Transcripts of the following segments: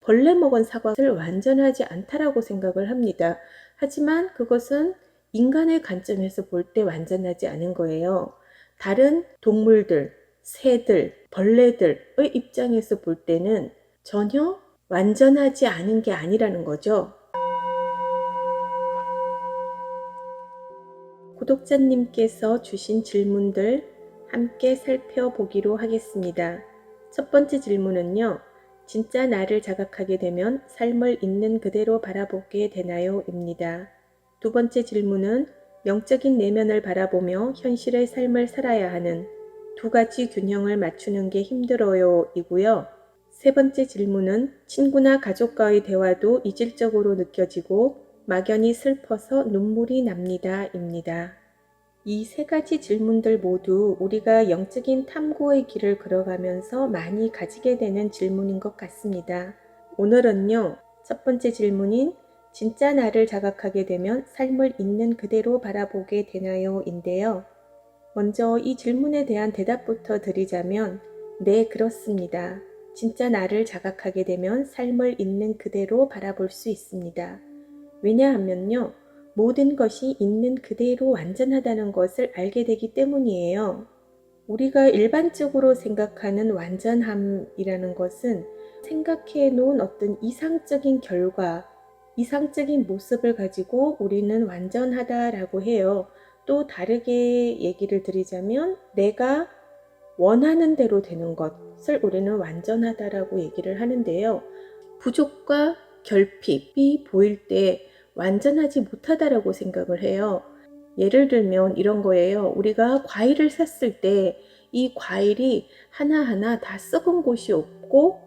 벌레 먹은 사과를 완전하지 않다라고 생각을 합니다. 하지만 그것은 인간의 관점에서 볼 때 완전하지 않은 거예요. 다른 동물들, 새들, 벌레들의 입장에서 볼 때는 전혀 완전하지 않은 게 아니라는 거죠. 구독자님께서 주신 질문들 함께 살펴보기로 하겠습니다. 첫 번째 질문은요. 진짜 나를 자각하게 되면 삶을 있는 그대로 바라보게 되나요? 입니다. 두 번째 질문은 영적인 내면을 바라보며 현실의 삶을 살아야 하는 두 가지 균형을 맞추는 게 힘들어요 이고요. 세 번째 질문은 친구나 가족과의 대화도 이질적으로 느껴지고 막연히 슬퍼서 눈물이 납니다 입니다. 이 세 가지 질문들 모두 우리가 영적인 탐구의 길을 걸어가면서 많이 가지게 되는 질문인 것 같습니다. 오늘은요, 첫 번째 질문인 진짜 나를 자각하게 되면 삶을 있는 그대로 바라보게 되나요? 인데요. 먼저 이 질문에 대한 대답부터 드리자면, 네, 그렇습니다. 진짜 나를 자각하게 되면 삶을 있는 그대로 바라볼 수 있습니다. 왜냐하면요, 모든 것이 있는 그대로 완전하다는 것을 알게 되기 때문이에요. 우리가 일반적으로 생각하는 완전함이라는 것은 생각해 놓은 어떤 이상적인 결과, 이상적인 모습을 가지고 우리는 완전하다라고 해요. 또 다르게 얘기를 드리자면 내가 원하는 대로 되는 것을 우리는 완전하다라고 얘기를 하는데요. 부족과 결핍이 보일 때 완전하지 못하다라고 생각을 해요. 예를 들면 이런 거예요. 우리가 과일을 샀을 때 이 과일이 하나하나 다 썩은 곳이 없고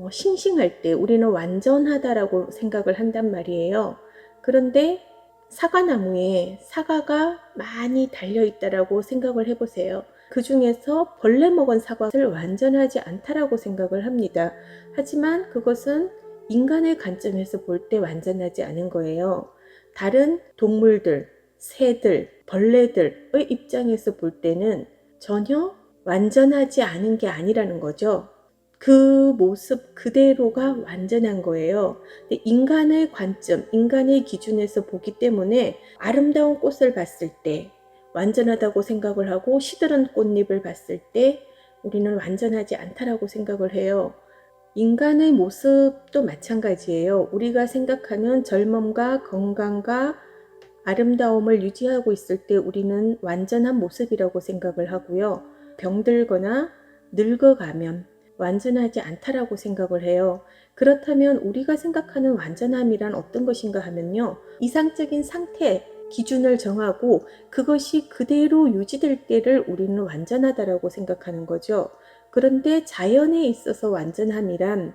싱싱할 때 우리는 완전하다라고 생각을 한단 말이에요. 그런데 사과나무에 사과가 많이 달려있다라고 생각을 해보세요. 그 중에서 벌레 먹은 사과를 완전하지 않다라고 생각을 합니다. 하지만 그것은 인간의 관점에서 볼 때 완전하지 않은 거예요. 다른 동물들, 새들, 벌레들의 입장에서 볼 때는 전혀 완전하지 않은 게 아니라는 거죠. 그 모습 그대로가 완전한 거예요. 근데 인간의 관점, 인간의 기준에서 보기 때문에 아름다운 꽃을 봤을 때 완전하다고 생각을 하고 시들은 꽃잎을 봤을 때 우리는 완전하지 않다라고 생각을 해요. 인간의 모습도 마찬가지예요. 우리가 생각하는 젊음과 건강과 아름다움을 유지하고 있을 때 우리는 완전한 모습이라고 생각을 하고요. 병들거나 늙어가면 완전하지 않다라고 생각을 해요. 그렇다면 우리가 생각하는 완전함이란 어떤 것인가 하면요. 이상적인 상태, 기준을 정하고 그것이 그대로 유지될 때를 우리는 완전하다라고 생각하는 거죠. 그런데 자연에 있어서 완전함이란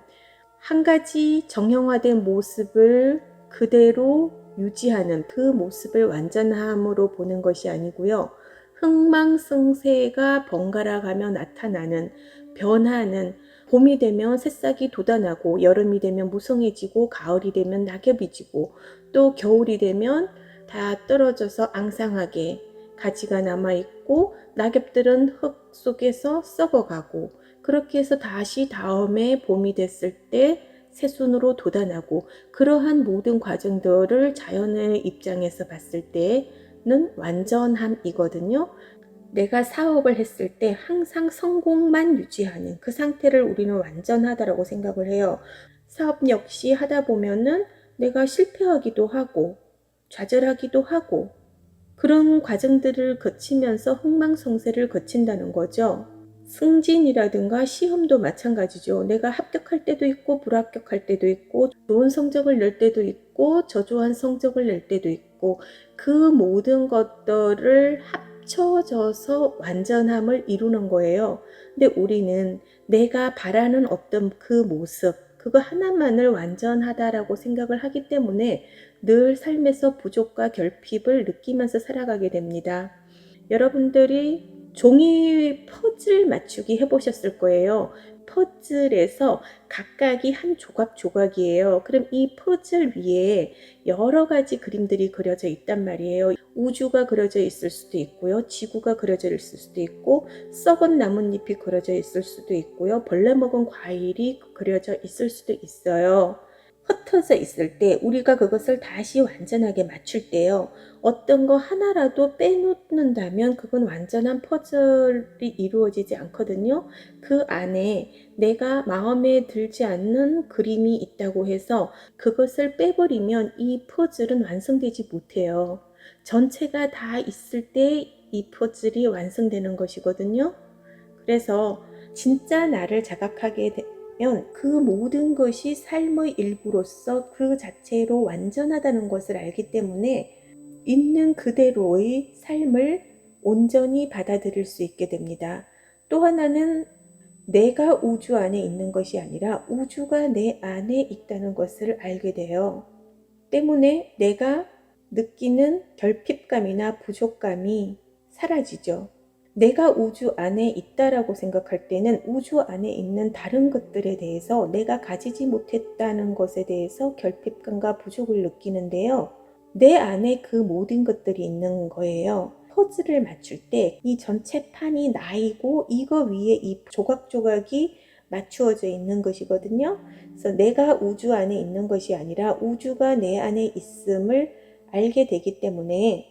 한 가지 정형화된 모습을 그대로 유지하는 그 모습을 완전함으로 보는 것이 아니고요. 흥망성쇠가 번갈아 가며 나타나는 변화는 봄이 되면 새싹이 돋아나고 여름이 되면 무성해지고 가을이 되면 낙엽이 지고 또 겨울이 되면 다 떨어져서 앙상하게 가지가 남아있고 낙엽들은 흙 속에서 썩어가고 그렇게 해서 다시 다음에 봄이 됐을 때 새순으로 돋아나고 그러한 모든 과정들을 자연의 입장에서 봤을 때는 완전함이거든요. 내가 사업을 했을 때 항상 성공만 유지하는 그 상태를 우리는 완전하다라고 생각을 해요. 사업 역시 하다 보면은 내가 실패하기도 하고 좌절하기도 하고 그런 과정들을 거치면서 흥망성쇠를 거친다는 거죠. 승진이라든가 시험도 마찬가지죠. 내가 합격할 때도 있고 불합격할 때도 있고 좋은 성적을 낼 때도 있고 저조한 성적을 낼 때도 있고 그 모든 것들을 합쳐져서 완전함을 이루는 거예요. 근데 우리는 내가 바라는 어떤 그 모습 그거 하나만을 완전하다라고 생각을 하기 때문에 늘 삶에서 부족과 결핍을 느끼면서 살아가게 됩니다. 여러분들이 종이 퍼즐 맞추기 해보셨을 거예요. 퍼즐에서 각각이 한 조각 조각이에요. 그럼 이 퍼즐 위에 여러 가지 그림들이 그려져 있단 말이에요. 우주가 그려져 있을 수도 있고요. 지구가 그려져 있을 수도 있고, 썩은 나뭇잎이 그려져 있을 수도 있고요. 벌레 먹은 과일이 그려져 있을 수도 있어요. 흩어져 있을 때 우리가 그것을 다시 완전하게 맞출 때요. 어떤 거 하나라도 빼놓는다면 그건 완전한 퍼즐이 이루어지지 않거든요. 그 안에 내가 마음에 들지 않는 그림이 있다고 해서 그것을 빼버리면 이 퍼즐은 완성되지 못해요. 전체가 다 있을 때 이 퍼즐이 완성되는 것이거든요. 그래서 진짜 나를 자각하게 되면 그 모든 것이 삶의 일부로서 그 자체로 완전하다는 것을 알기 때문에 있는 그대로의 삶을 온전히 받아들일 수 있게 됩니다. 또 하나는 내가 우주 안에 있는 것이 아니라 우주가 내 안에 있다는 것을 알게 돼요. 때문에 내가 느끼는 결핍감이나 부족감이 사라지죠. 내가 우주 안에 있다라고 생각할 때는 우주 안에 있는 다른 것들에 대해서 내가 가지지 못했다는 것에 대해서 결핍감과 부족을 느끼는데요. 내 안에 그 모든 것들이 있는 거예요. 퍼즐을 맞출 때 이 전체 판이 나이고 이거 위에 이 조각조각이 맞추어져 있는 것이거든요. 그래서 내가 우주 안에 있는 것이 아니라 우주가 내 안에 있음을 알게 되기 때문에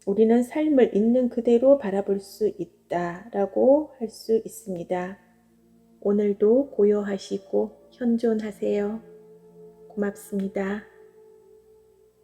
우리는 삶을 있는 그대로 바라볼 수 있다라고 할 수 있습니다. 오늘도 고요하시고 현존하세요. 고맙습니다.